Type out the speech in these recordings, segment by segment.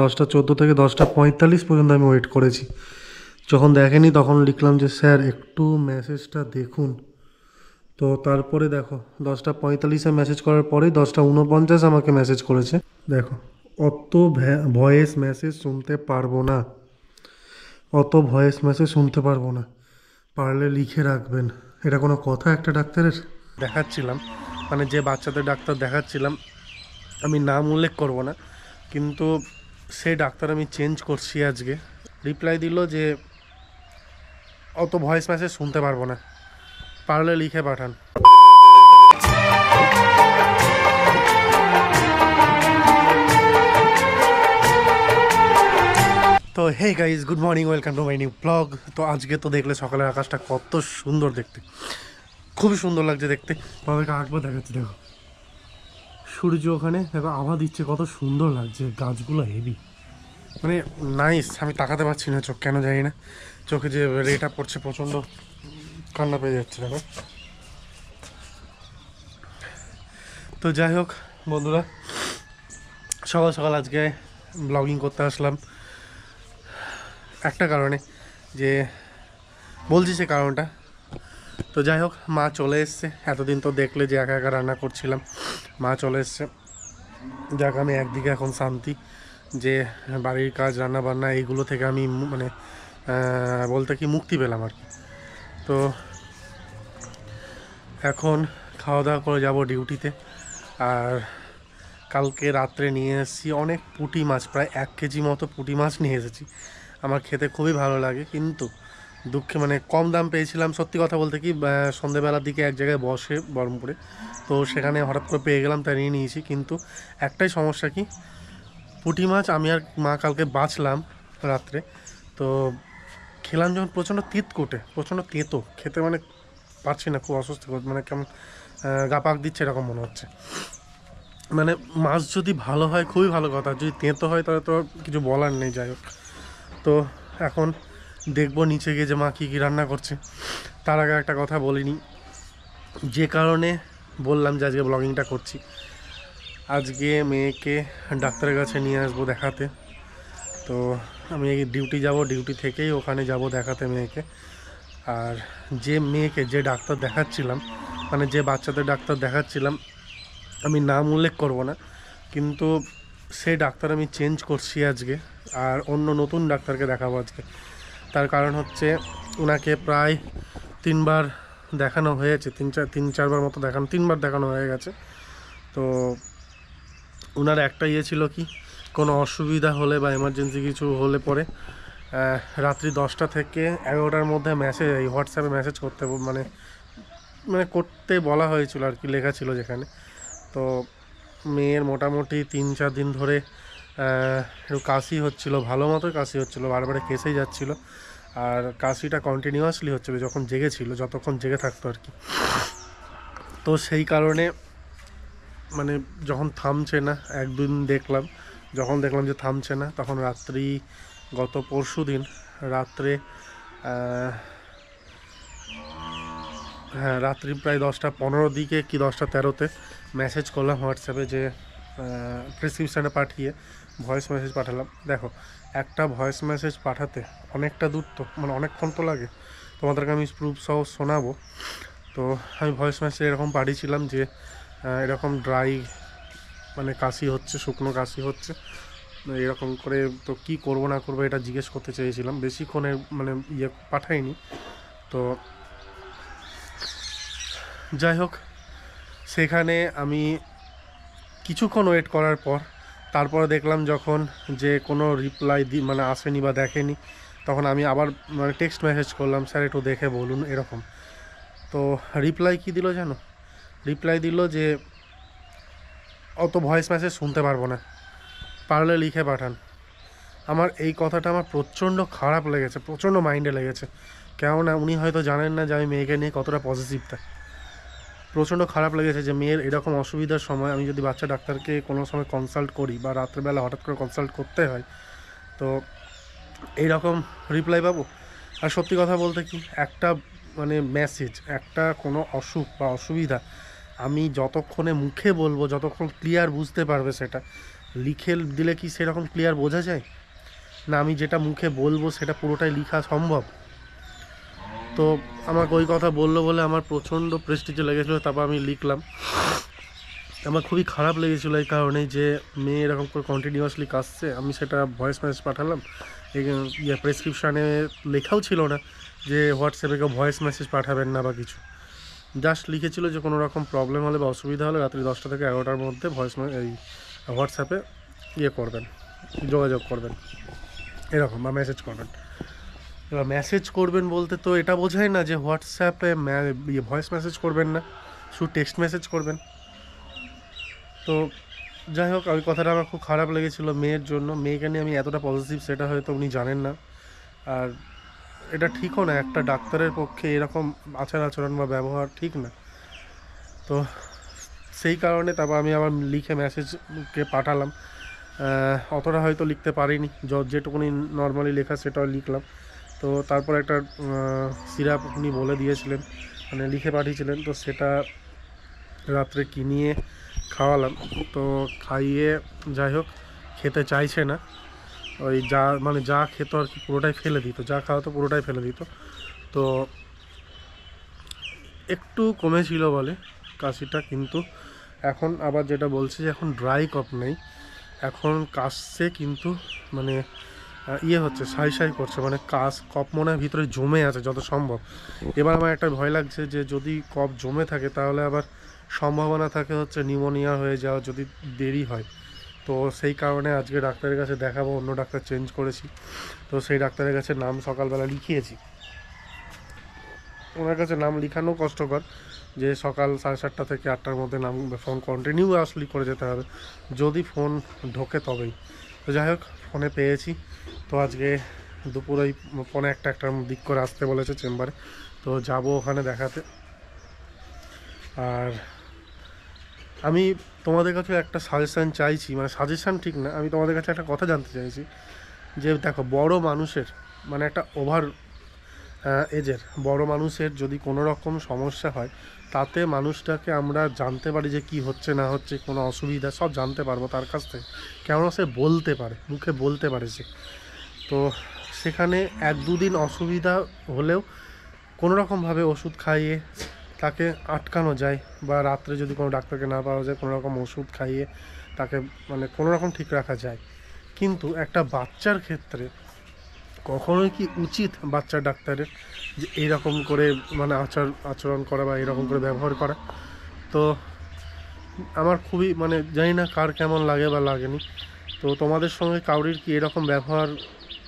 10টা 14 থেকে 10টা 45 পর্যন্ত আমি ওয়েট করেছি। যখন দেখেনি তখন লিখলাম যে স্যার একটু মেসেজটা দেখুন। তো তারপরে দেখো 10টা 45-এ মেসেজ করার পরেই 10টা 49 আমাকে মেসেজ করেছে। দেখো, অত ভয়েস মেসেজ শুনতে পারবো না, অত ভয়েস মেসেজ শুনতে পারবো না, পারলে লিখে রাখবেন। এটা কোনো কথা একটা ডাক্তারের? দেখাচ্ছিলাম, মানে যে বাচ্চাদের ডাক্তার দেখাচ্ছিলাম, আমি নাম উল্লেখ করব না, কিন্তু সেই ডাক্তার আমি চেঞ্জ করছি আজকে। রিপ্লাই দিল যে অত ভয়েস মেসেজ শুনতে পারবো না, পারলে লিখে পাঠান। তো hey guys, good morning, welcome to my new blog. তো আজকে তো দেখলে সকালের আকাশটা কত সুন্দর দেখতে, খুবই সুন্দর লাগছে দেখতে। তোমাদেরকে আরেকবার দেখাচ্ছি, দেখো সূর্য ওখানে, দেখো আভা দিচ্ছে, কত সুন্দর লাগছে, গাছগুলো হেভি, মানে নাইস। আমি তাকাতে পারছি না, চোখ কেন জানি না, চোখে যে রেটা পড়ছে প্রচণ্ড কান্না পেয়ে যাচ্ছে দেখো। তো যাই হোক বন্ধুরা, সকাল সকাল আজকে ব্লগিং করতে আসলাম একটা কারণে, যে বলছি সে কারণটা। তো যাই হোক, মা চলে এসছে। এতদিন তো দেখলে যে একা একা রান্না করছিলাম, মা চলে এসছে, যাক আমি একদিকে এখন শান্তি, যে বাড়ির কাজ রান্না বান্না এইগুলো থেকে আমি মানে বলতে কি মুক্তি পেলাম আর কি। তো এখন খাওয়া দাওয়া করে যাব ডিউটিতে। আর কালকে রাত্রে নিয়ে এসেছি অনেক পুঁটি মাছ, প্রায় 1 কেজি মতো পুঁটি মাছ নিয়ে এসেছি। আমার খেতে খুবই ভালো লাগে, কিন্তু দুঃখে মানে কম দাম পেয়েছিলাম। সত্যি কথা বলতে কি, সন্ধেবেলার দিকে এক জায়গায় বসে বহরমপুরে, তো সেখানে হঠাৎ করে পেয়ে গেলাম, তাই নিয়ে নিয়েছি। কিন্তু একটাই সমস্যা, কি পুঁটি মাছ আমি আর মা কালকে বাছলাম রাত্রে, তো খেলাম যখন প্রচণ্ড তিতকুটে, প্রচণ্ড তেতো খেতে, মানে পারছি না, খুব অস্বস্তিকর, মানে কেমন গা পাক দিচ্ছে এরকম মনে হচ্ছে। মানে মাছ যদি ভালো হয় খুবই ভালো কথা, যদি তেঁতো হয় তাহলে তো কিছু বলার নেই। যাই হোক, তো এখন দেখবো নিচে গিয়ে যে মা কী কী রান্না করছে। তার আগে একটা কথা বলিনি, যে কারণে বললাম যে আজকে ব্লগিংটা করছি। আজকে মেয়েকে ডাক্তারের কাছে নিয়ে আসবো দেখাতে। তো আমি ডিউটি যাব, ডিউটি থেকেই ওখানে যাব দেখাতে মেয়েকে। আর যে মেয়েকে, যে ডাক্তার দেখাচ্ছিলাম, মানে যে বাচ্চাদের ডাক্তার দেখাচ্ছিলাম, আমি নাম উল্লেখ করব না, কিন্তু সেই ডাক্তার আমি চেঞ্জ করছি আজকে, আর অন্য নতুন ডাক্তারকে দেখাবো আজকে। তার কারণ হচ্ছে, ওনাকে প্রায় 3বার দেখানো হয়েছে, 3-4বার মতো দেখানো, 3বার দেখানো হয়ে গেছে। তো ওনার একটা ইয়ে ছিল কি, কোনো অসুবিধা হলে বা এমার্জেন্সি কিছু হলে পরে রাত্রি 10টা থেকে 11টার মধ্যে মেসেজ, এই হোয়াটসঅ্যাপে মেসেজ করতে, মানে মানে করতে বলা হয়েছিল আর কি, লেখা ছিল যেখানে। তো মেয়ের মোটামুটি 3-4 দিন ধরে একটু কাশি হচ্ছিল, ভালো মতোই কাশি হচ্ছিলো, বারবার কেসেই যাচ্ছিলো। আর কাশিটা কন্টিনিউয়াসলি হচ্ছে যখন জেগেছিল, যতক্ষণ জেগে থাকতো আর কি। তো সেই কারণে মানে যখন থামছে না, একদিন দেখলাম, যখন দেখলাম যে থামছে না, তখন রাত্রি, গত পরশু দিন রাত্রে, হ্যাঁ রাত্রি প্রায় 10টা 15 দিকে কি 10টা 13তে মেসেজ করলাম হোয়াটসঅ্যাপে, যে প্রেসক্রিপশানে পাঠিয়ে ভয়েস মেসেজ পাঠালাম। দেখো, একটা ভয়েস মেসেজ পাঠাতে অনেকটা দূর, তো মানে অনেকক্ষণ তো লাগে। তোমাদেরকে আমি প্রুফ সহ শোনাবো। তো আমি ভয়েস মেসেজ এরকম পাঠিয়েছিলাম যে এরকম ড্রাই, মানে কাশি হচ্ছে, শুকনো কাশি হচ্ছে এরকম করে, তো কি করব না করবো এটা জিজ্ঞেস করতে চেয়েছিলাম। বেশিক্ষণে মানে ইয়ে পাঠাইনি। তো যাই হোক, সেখানে আমি কিছুক্ষণ ওয়েট করার পর, তারপরে দেখলাম যখন যে কোনো রিপ্লাই মানে আসেনি বা দেখেনি, তখন আমি আবার মানে টেক্সট মেসেজ করলাম, স্যার একটু দেখে বলুন এরকম। তো রিপ্লাই কি দিল জানো? রিপ্লাই দিল যে অত ভয়েস মেসেজ শুনতে পারবো না, পারলে লিখে পাঠান। আমার এই কথাটা আমার প্রচণ্ড খারাপ লেগেছে, প্রচণ্ড মাইন্ডে লেগেছে। কেননা উনি হয়তো জানেন না যে আমি মেয়েকে নিয়ে কতটা পজিটিভটা। প্রচণ্ড খারাপ লেগেছে যে মেয়ের এরকম অসুবিধার সময় আমি যদি বাচ্চা ডাক্তারকে কোনো সময় কনসাল্ট করি, বা রাত্রেবেলা হঠাৎ করে কনসাল্ট করতে হয়, তো এইরকম রিপ্লাই পাবো। আর সত্যি কথা বলতে কি, একটা মানে মেসেজ, একটা কোনো অসুখ বা অসুবিধা আমি যতক্ষণে মুখে বলবো, যতক্ষণ ক্লিয়ার বুঝতে পারবে সেটা, লিখে দিলে কি সেরকম ক্লিয়ার বোঝা যায়? না আমি যেটা মুখে বলবো সেটা পুরোটাই লেখা সম্ভব? তো আমাকে ওই কথা বললো বলে আমার প্রচণ্ড প্রেস্টিজে লেগেছিলো, তারপর আমি লিখলাম। আমার খুবই খারাপ লেগেছিলো এই কারণে যে মেয়ে এরকম করে কন্টিনিউয়াসলি কাশছে, আমি সেটা ভয়েস মেসেজ পাঠালাম। প্রেসক্রিপশানে লেখাও ছিল না যে হোয়াটসঅ্যাপে কেউ ভয়েস মেসেজ পাঠাবেন না বা কিছু, জাস্ট লিখেছিল যে কোনো রকম প্রবলেম হলে বা অসুবিধা হলে রাত্রি 10টা থেকে 11টার মধ্যে এই হোয়াটসঅ্যাপে করবেন, যোগাযোগ করবেন এরকম, বা মেসেজ করবেন। এবার মেসেজ করবেন বলতে তো এটা বোঝায় না যে হোয়াটসঅ্যাপে ভয়েস মেসেজ করবেন না, শুধু টেক্সট মেসেজ করবেন। তো যাই হোক, ওই কথাটা আমার খুব খারাপ লেগেছিলো মেয়ের জন্য। মেয়েকে নিয়ে আমি এতটা পজিটিভ সেটা হয়তো উনি জানেন না। আর এটা ঠিকও না, একটা ডাক্তারের পক্ষে এরকম আচরণ বা ব্যবহার ঠিক না। তো সেই কারণে তারপর আমি আবার লিখে মেসেজকে পাঠালাম। অতটা হয়তো লিখতে পারিনি, যেটুকুনি নর্মালি লেখা সেটাও লিখলাম। তো তারপর একটা সিরাপ উনি বলে দিয়েছিলেন, মানে লিখে পাঠিয়েছিলেন, তো সেটা রাত্রে কিনিয়ে খাওয়ালাম। তো খাইয়ে যাই হোক খেতে চাইছে না, ওই যা খেত আর কি পুরোটাই ফেলে দিত, যা খাওয়াতো পুরোটাই ফেলে দিত। তো একটু কমেছিল বলে কাশিটা, কিন্তু এখন আবার যেটা বলছে যে এখন ড্রাই কফ নেই, এখন কাশছে, কিন্তু মানে হচ্ছে সাই করছে, মানে কফ মনে হয় ভিতরে জমে আছে যত সম্ভব। এবার আমার একটা ভয় লাগছে যে যদি কফ জমে থাকে তাহলে আবার সম্ভাবনা থাকে হচ্ছে নিউমোনিয়া হয়ে যাওয়া যদি দেরি হয়। তো সেই কারণে আজকে ডাক্তারের কাছে দেখাবো, অন্য ডাক্তার চেঞ্জ করেছি। তো সেই ডাক্তারের কাছে নাম সকালবেলা লিখিয়েছি। ওনার কাছে নাম লিখানো কষ্টকর, যে সকাল 7:30 থেকে 8টার মধ্যে নাম ফোন কন্টিনিউয়াসলি করে যেতে হবে, যদি ফোন ঢোকে তবেই। তো যাই হোক ফোনে পেয়েছি। তো আজকে দুপুর ওই 1:45-1টার দিক করে আসতে বলেছে চেম্বারে, তো যাব ওখানে দেখাতে। আর আমি তোমাদের কাছে একটা সাজেশান চাইছি, মানে সাজেশান ঠিক না, আমি তোমাদের কাছে একটা কথা জানতে চাইছি যে দেখো, বড় মানুষের মানে একটা ওভার এজের বড় মানুষের যদি কোনো রকম সমস্যা হয়, তাতে মানুষটাকে আমরা জানতে পারি যে কি হচ্ছে না হচ্ছে, কোনো অসুবিধা সব জানতে পারবো তার কাছ থেকে, কেননা সে বলতে পারে, মুখে বলতে পারে সে। তো সেখানে 1-2 দিন অসুবিধা হলেও কোনো রকমভাবে ওষুধ খাইয়ে তাকে আটকানো যায়, বা রাত্রে যদি কোনো ডাক্তারকে না পাওয়া যায় কোনো রকম ওষুধ খাইয়ে তাকে মানে কোনো রকম ঠিক রাখা যায়। কিন্তু একটা বাচ্চার ক্ষেত্রে কখনোই কি উচিত বাচ্চার ডাক্তারের যে এইরকম করে মানে আচরণ করা বা এরকম করে ব্যবহার করা? তো আমার খুবই মানে জানি না কার কেমন লাগে বা লাগেনি। তো তোমাদের সঙ্গে কাউরির কি এরকম ব্যবহার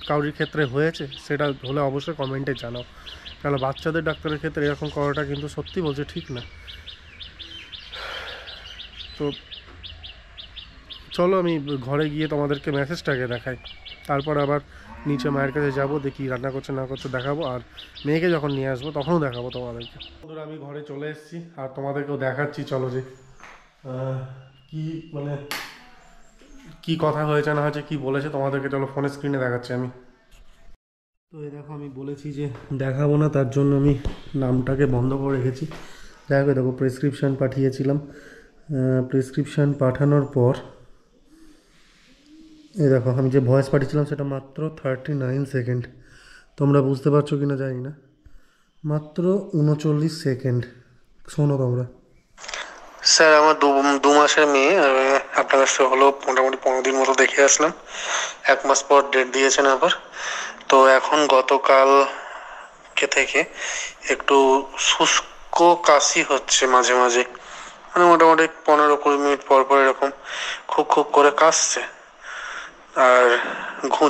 কাউরির ক্ষেত্রে হয়েছে? সেটা হলে অবশ্যই কমেন্টে জানাও, কারণ বাচ্চাদের ডাক্তারের ক্ষেত্রে এরকম করাটা কিন্তু সত্যি বলছে ঠিক না। তো চলো আমি ঘরে গিয়ে তোমাদেরকে মেসেজটাকে দেখাই, তারপর আবার নিচে মায়ের কাছে যাবো, দেখি রান্না করছে না করছে দেখাবো, আর মেয়েকে যখন নিয়ে আসবো তখনও দেখাবো তোমাদেরকে। বন্ধুরা আমি ঘরে চলে এসেছি আর তোমাদেরকেও দেখাচ্ছি, চলো যে কি মানে কি কথা হয়েছে না হয়েছে, কি বলেছে তোমাদেরকে, চলো ফোনের স্ক্রিনে দেখাচ্ছি আমি। তো এই দেখো আমি বলেছি যে দেখাবো না, তার জন্য আমি নামটাকে বন্ধ করে রেখেছি। দেখো প্রেসক্রিপশান পাঠিয়েছিলাম, প্রেসক্রিপশান পাঠানোর পর এই দেখো আমি যে ভয়েস পাঠিয়েছিলাম সেটা মাত্র 39 সেকেন্ড। তোমরা বুঝতে পারছো কি না জানি না, মাত্র 39 সেকেন্ড। শোনো তোমরা। স্যার আমার দু মাসের মেয়ে, আপনার কাছে হলো মোটামুটি 15 দিন মতো দেখে আসলাম, 1 মাস পর ডেট দিয়েছেন আবার। তো এখন গতকালকে থেকে একটু শুষ্ক কাশি হচ্ছে মাঝে মাঝে, মানে মোটামুটি 15-20 মিনিট পর পর এরকম খুব খুব করে কাশছে। আর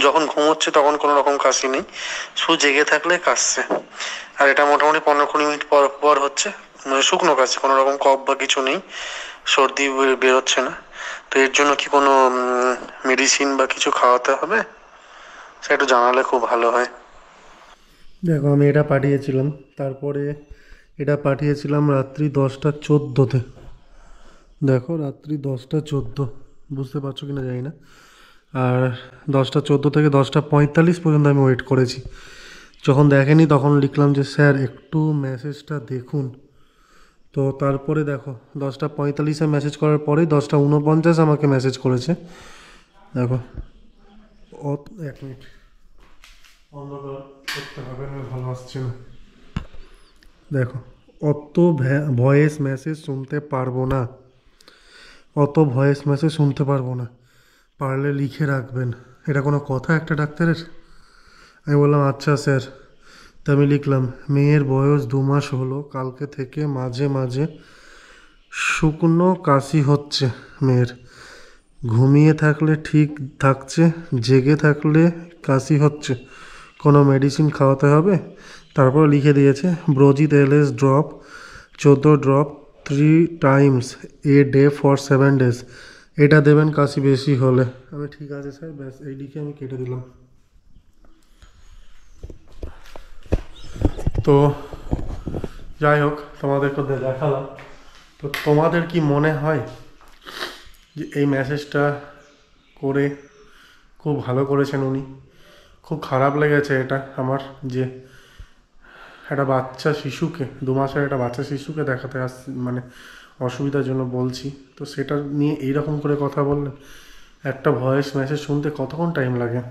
যখন ঘুমোচ্ছে তখন কোনো রকম কাশি নেই, শুধু জেগে থাকলে কাশছে। আর এটা মোটামুটি 15-20 মিনিট পর পর হচ্ছে, মানে শুকনো কাশি, কোনো রকম কফ বা কিছু নেই, সর্দি বেরোচ্ছে না। তো এর জন্য কি কোনো মেডিসিন বা কিছু খাওয়াতে হবে? সেটা একটু জানালে খুব ভালো হয়। দেখো আমি এটা পাঠিয়েছিলাম, তারপরে এটা পাঠিয়েছিলাম রাত্রি 10:14-তে। দেখো রাত্রি 10:14, বুঝতে পারছো কি না জানি না। আর 10:14 থেকে 10:45 পর্যন্ত আমি ওয়েট করেছি। যখন দেখেনি তখন লিখলাম যে স্যার একটু মেসেজটা দেখুন। তো তারপরে দেখো 10:45-এ মেসেজ করার পরেই 10:49 আমাকে মেসেজ করেছে দেখো এক মিনিট অন্ধকার করতে হবে না, ভালো আসছে না। দেখো অত ভয়েস মেসেজ শুনতে পারবো না, অত ভয়েস মেসেজ শুনতে পারবো না, পারলে লিখে রাখবেন। এটা কোনো কথা একটা ডাক্তারের? আমি বললাম আচ্ছা স্যার। তা আমি লিখলাম, মেয়ের বয়স 2 মাস হলো, কালকে থেকে মাঝে মাঝে শুকনো কাশি হচ্ছে মেয়ের, ঘুমিয়ে থাকলে ঠিক থাকছে, জেগে থাকলে কাশি হচ্ছে, কোনো মেডিসিন খাওয়াতে হবে? তারপর লিখে দিয়েছে ব্রোজিত LS drop 14 drop 3 times a day for 7 days, এটা দেবেন কাশি বেশি হলে। আমি ঠিক আছে স্যার, ব্যাস এই লিখে আমি কেটে দিলাম। তো যাই হোক, তোমাদেরকে দেখালাম। তো তোমাদের কি মনে হয় যে এই মেসেজটা করে খুব ভালো করেছেন উনি? খুব খারাপ লেগেছে এটা আমার, যে একটা বাচ্চা শিশুকে, 2 মাসের একটা বাচ্চা শিশুকে দেখাতে মানে অসুবিধার জন্য বলছি, তো সেটা নিয়ে এইরকম করে কথা বললেন। একটা ভয়েস মেসেজ শুনতে কতক্ষণ টাইম লাগে?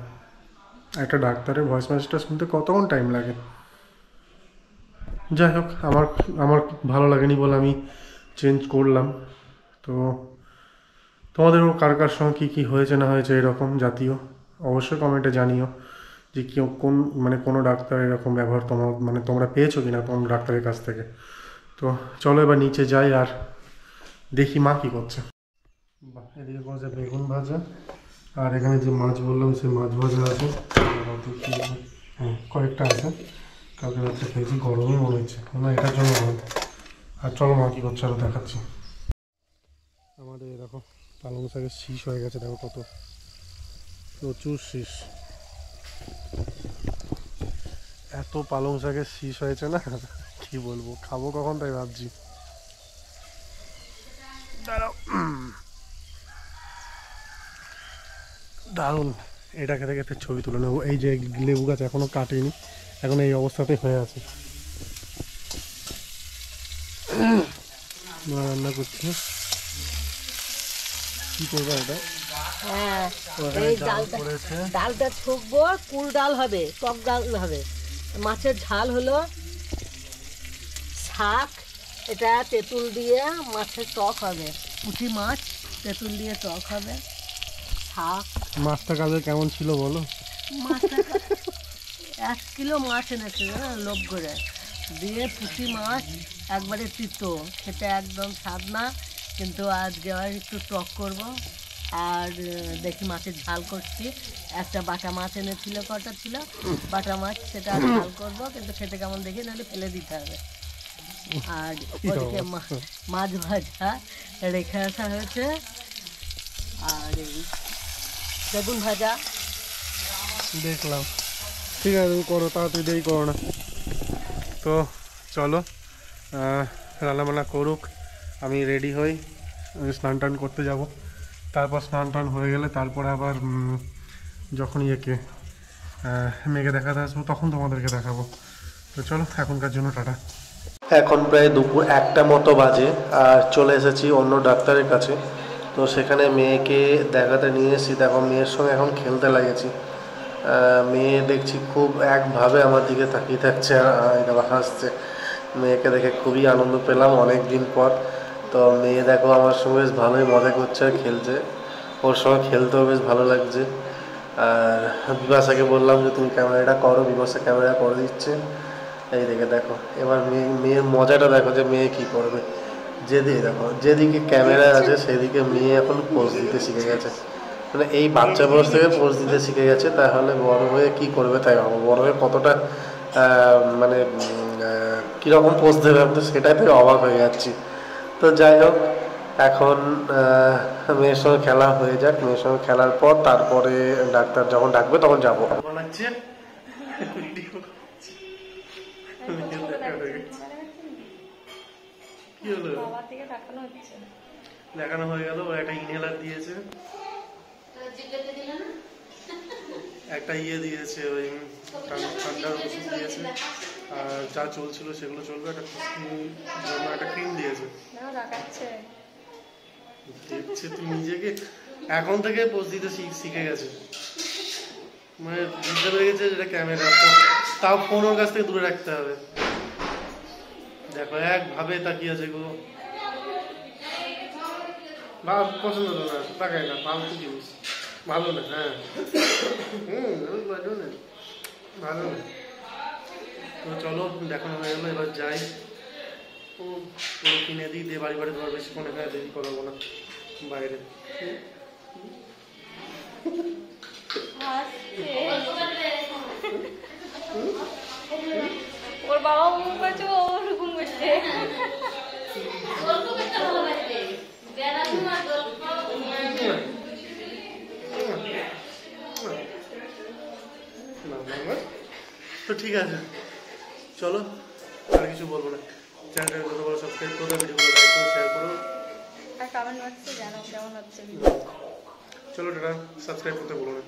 একটা ডাক্তারের ভয়েস মেসেজটা শুনতে কতক্ষণ টাইম লাগে? যাই হোক, আমার আমার ভালো লাগেনি বলে আমি চেঞ্জ করলাম। তো তোমাদেরও কার কার সঙ্গে কী কী হয়েছে না হয়েছে এরকম জাতীয়, অবশ্যই কমেন্টে জানিও যে কেউ কোন মানে কোনো ডাক্তার এরকম ব্যবহার তোমার মানে তোমরা পেয়েছো কিনা কোন ডাক্তারের কাছ থেকে। তো চলো এবার নিচে যাই আর দেখি মা কী করছে। বাহ, এদিকে করছে বেগুন ভাজা, আর এখানে যে মাছ বললাম সেই মাছ ভাজা আছে। হ্যাঁ, কয়েকটা আছে, কালকে রাত্রে খেয়েছি, গরমই মনে হচ্ছে না, এটার জন্য ভালো। আর চলো মা কী করছে আরও দেখাচ্ছি। আমাদের এরকম পালং শাকের শীষ হয়ে গেছে, দেখো কত প্রচুর শীষ, এত পালং শাকের শীষ হয়েছে না কি বলবো, খাবো কখন তাই ভাবছি। দাঁড়াও, দারুণ, এটা খেতে খেতে ছবি তুলে নেবো। এই যে লেবু গাছ এখনো কাটেনি, এখন এই অবস্থাতে হয়ে আছে। মা রান্না করছে, কি করবো এটা? হ্যাঁ, এই ডালটা ছুকবো, কুল ডাল হবে, টক ডাল হবে। মাছের ঝাল হলো, শাক, এটা তেঁতুল দিয়ে মাছের টক হবে, পুঁটি মাছ তেঁতুল দিয়ে টক হবে, শাক। মাছটা কালকে কেমন ছিল বলো? মাছটা 1 কিলো মাছ এনেছে, লোভ করে দিয়ে, পুঁটি মাছ একবারে তিতো, খেতে একদম স্বাদ না, কিন্তু আজকে আবার একটু টক করব। আর দেখি মাছের ঝাল করছি, একটা বাটা মাছ এনেছিল, কটা ছিল বাটা মাছ, সেটা ঝাল করব, কিন্তু খেতে কেমন দেখি, নাহলে ফেলে দিতে হবে। আর ওদিকে মাছ ভাজা রেখে আসা হয়েছে, আর এই বেগুন ভাজা। দেখলাম, ঠিক আছে তুমি করো, তাড়াতাড়ি দেরি করো না। তো চলো রান্নাবান্না করুক, আমি রেডি হই, স্নান টান করতে যাব। তারপর স্নান টান হয়ে গেলে তারপরে আবার যখন ইয়েকে মেয়েকে দেখাতে আসবো তখন তোমাদেরকে দেখাবো। তো চলো এখনকার জন্য টাটা। এখন প্রায় দুপুর 1টা মতো বাজে, আর চলে এসেছি অন্য ডাক্তারের কাছে। তো সেখানে মেয়েকে দেখাতে নিয়ে এসেছি, দেখো মেয়ের সঙ্গে এখন খেলতে লাগেছি। মেয়ে দেখছি খুব একভাবে আমার দিকে তাকিয়ে থাকছে আর দেখো হাসছে। মেয়েকে দেখে খুবই আনন্দ পেলাম অনেক দিন পর। তো মেয়ে দেখো আমার সঙ্গে বেশ ভালোই মজা করছে আর খেলছে, ওর সঙ্গে খেলতেও বেশ ভালো লাগছে। আর বিপাশাকে বললাম যে তুমি ক্যামেরাটা করো, বিপাশা ক্যামেরা করে দিচ্ছে। এই দেখে দেখো এবার মেয়ের মজাটা দেখো যে মেয়ে কী করবে। যেদিকে দেখো, যেদিকে ক্যামেরা আছে সেদিকে মেয়ে এখন পোজ দিতে শিখে গেছে। মানে এই বাচ্চা বয়স থেকে পোজ দিতে শিখে গেছে, তাহলে বড় হয়ে কি করবে তাই ভাবো, বড় হয়ে কতটা মানে কীরকম পোজ দেবে আমি তো সেটাই থেকে অবাক হয়ে যাচ্ছি। তো যাই হোক, এখন মেয়ের সঙ্গে খেলা হয়ে যাক, মেয়ের সঙ্গে খেলার পর তারপরে ডাক্তার যখন ডাকবে তখন যাবো। দেখানো হয়ে গেল, একটা ইনহেলার দিয়েছে, একটা ইয়ে দিয়েছে, ওই ঠান্ডার ওষুধ দিয়েছে, আর যা চলছিল সেগুলো চলবে, একটা একটা ক্রিম দিয়েছে। দেখছে তুই নিজেকে এখন থেকে পোজ দিতে শিখে গেছে, মানে বুঝতে পেরে গেছে যেটা ক্যামেরা, তাও ফোন ওর কাছ থেকে দূরে রাখতে হবে। দেখো একভাবে তাকিয়ে আছে গো, পছন্দ তো না, তাকায় না, ফালতু জিনিস, ভালো না। হ্যাঁ ভালো না, ভালো না। তো চলো দেখানো হয়ে গেলো, এবার যাই, ও কিনে দিই, দিয়ে বাড়ি বাড়ি তোমার বেশিক্ষণ এখানে দেরি করাবো না বাইরে। ওর বাবা মুখ করছে, ও ওরকম করছে। তো ঠিক আছে, চলো আর কিছু বলবো না। চ্যানেলটাকে যত বড় সাবস্ক্রাইব করো, ভিডিওগুলো লাইক করো, শেয়ার করো, আর কমেন্ট বক্সে জানাও কেমন হচ্ছে। চলো টাটা, সাবস্ক্রাইব করতে ভুলো না।